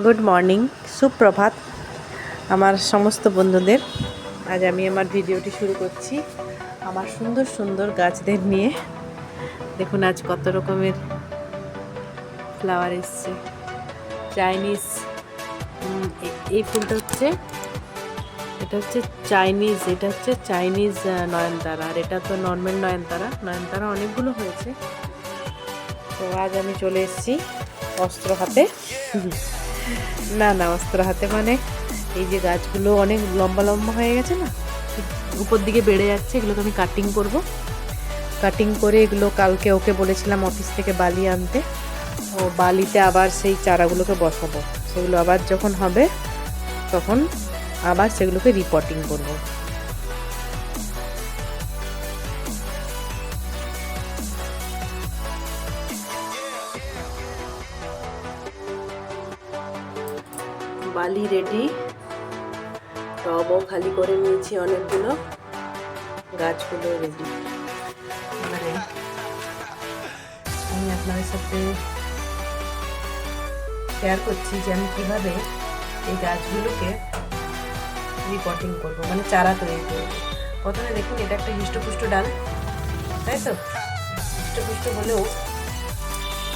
Good morning, সুপ্রভাত আমার সমস্ত বন্ধুদের। আজ আমি আমার ভিডিওটি শুরু করছি আমার সুন্দর সুন্দর গাছদের নিয়ে। দেখুন আজ কত রকমের ফ্লাওয়ার এসছে। চাইনিজ এই ফুলটা হচ্ছে, এটা হচ্ছে চাইনিজ নয়নতারা, আর এটা তো নর্মাল নয়নতারা অনেকগুলো হয়েছে। তো আজ আমি চলে এসেছি অস্ত্র হাতে। না অস্ত্র হাতে মানে এই যে গাছগুলো অনেক লম্বা লম্বা হয়ে গেছে না, উপর দিকে বেড়ে যাচ্ছে, এগুলোকে আমি কাটিং করে এগুলো কালকে ওকে বলেছিলাম অফিস থেকে বালি আনতে। ও বালিতে আবার সেই চারাগুলোকে বসাবো, সেগুলো আবার যখন হবে তখন আবার সেগুলোকে রিপোর্টিং করব। বালি রেডি, টবও খালি করে নিয়েছি অনেকগুলো, গাছগুলো রেডি। এবারে আমি আপনাদের সাথে শেয়ার করছি যে আমি কীভাবে এই গাছগুলোকে রিপোর্টিং করব, মানে চারা তৈরি করব। প্রথমে দেখুন এটা একটা হৃষ্টপুষ্ট ডাল, তাই তো? হৃষ্টপুষ্ট হলেও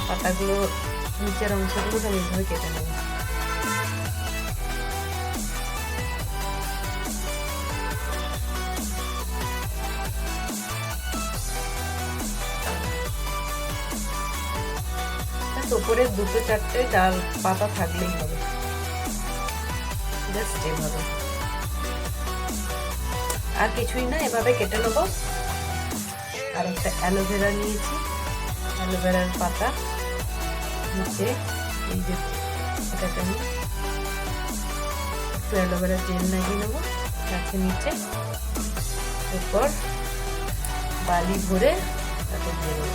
পাতাগুলো নিচের অংশগুলো আমি এইভাবে কেটে নেব। উপরে দুটো চারটে ডাল পাতা থাকলেই হবে, জাস্ট এভাবে, আর কিছুই না, এভাবে কেটে নেব। আর একটা অ্যালোভেরা নিয়েছি, অ্যালোভেরার পাতা নিচে, এই যে এটাকে আমি একটু অ্যালোভেরা জেল লাগিয়ে নেবো গাছের নিচে, এরপর বালি ভরে তাতে দিয়ে দেবো।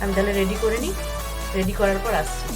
আমি তাহলে রেডি করে নিই, রেডি করার পর আসছি।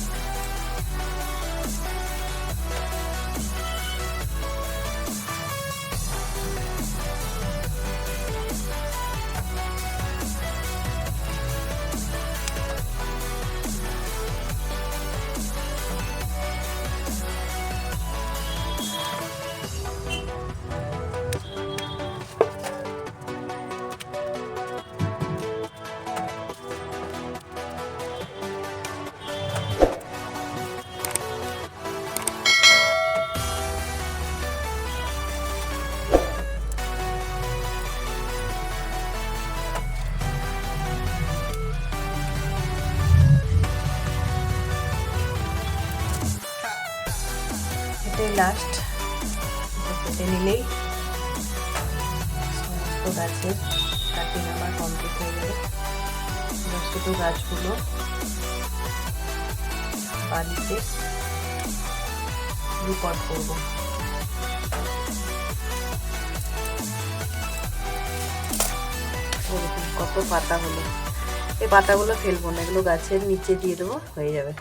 এটাই লাস্ট, কেটে নিলেই সমস্ত গাছের কাটিং আমার কমপ্লিট হয়ে যাবে। ছোটো গাছগুলো বালিতে রিপোর্ট করবো। কত পাতা হলো, এই পাতাগুলো ফেলবো না, এগুলো গাছের নিচে দিয়ে দেবো, হয়ে যাবে।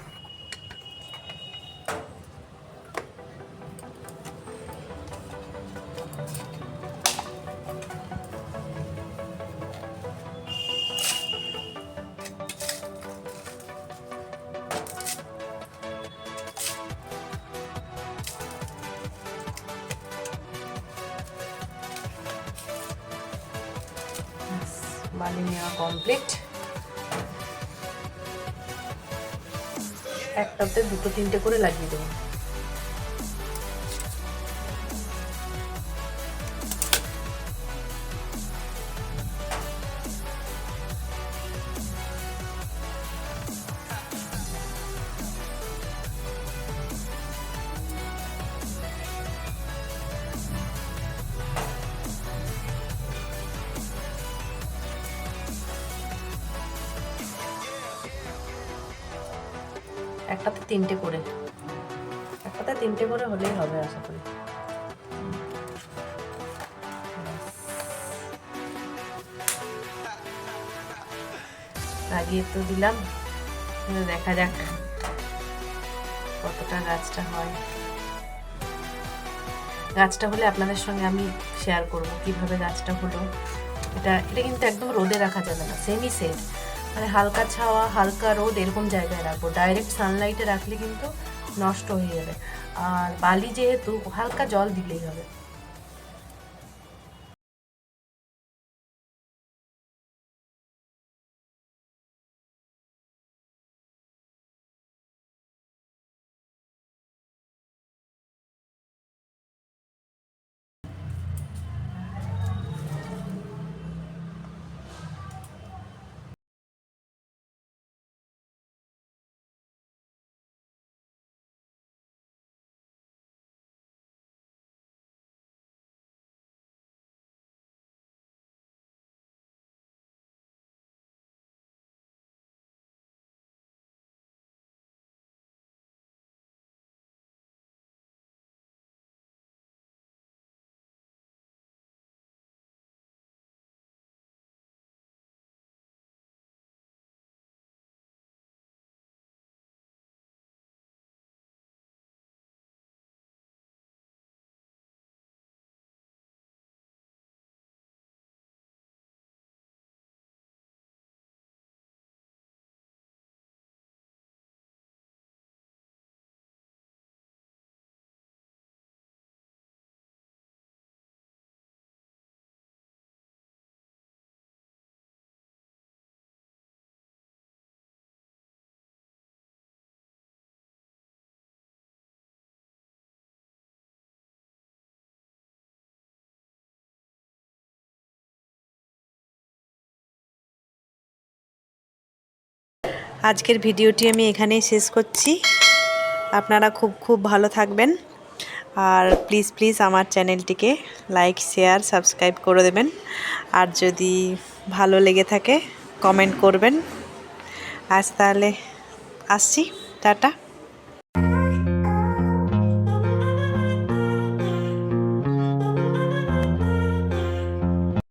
বালি নেওয়া কমপ্লিট। একটাতে দুটো তিনটে করে লাগিয়ে দেবো। একটাতে তিনটে করে হলেই হবে আশা করি। লাগিয়ে তো দিলাম, দেখা যাক কতটা গাছটা হয়। গাছটা হলে আপনাদের সঙ্গে আমি শেয়ার করব কিভাবে গাছটা হলো। এটা কিন্তু একদম রোদে রাখা যাবে না, সেমি সেট, মানে হালকা ছাওয়া হালকা রোদ এরকম জায়গায় রাখবো। ডাইরেক্ট সানলাইটে রাখলে কিন্তু নষ্ট হয়ে যাবে। আর বালি যেহেতু, হালকা জল দিলেই হবে। আজকের ভিডিওটি আমি এখানেই শেষ করছি। আপনারা খুব খুব ভালো থাকবেন। আর প্লিজ প্লিজ আমার চ্যানেলটিকে লাইক, শেয়ার, সাবস্ক্রাইব করে দেবেন। আর যদি ভালো লেগে থাকে কমেন্ট করবেন। আজ তাহলে আসছি, টাটা।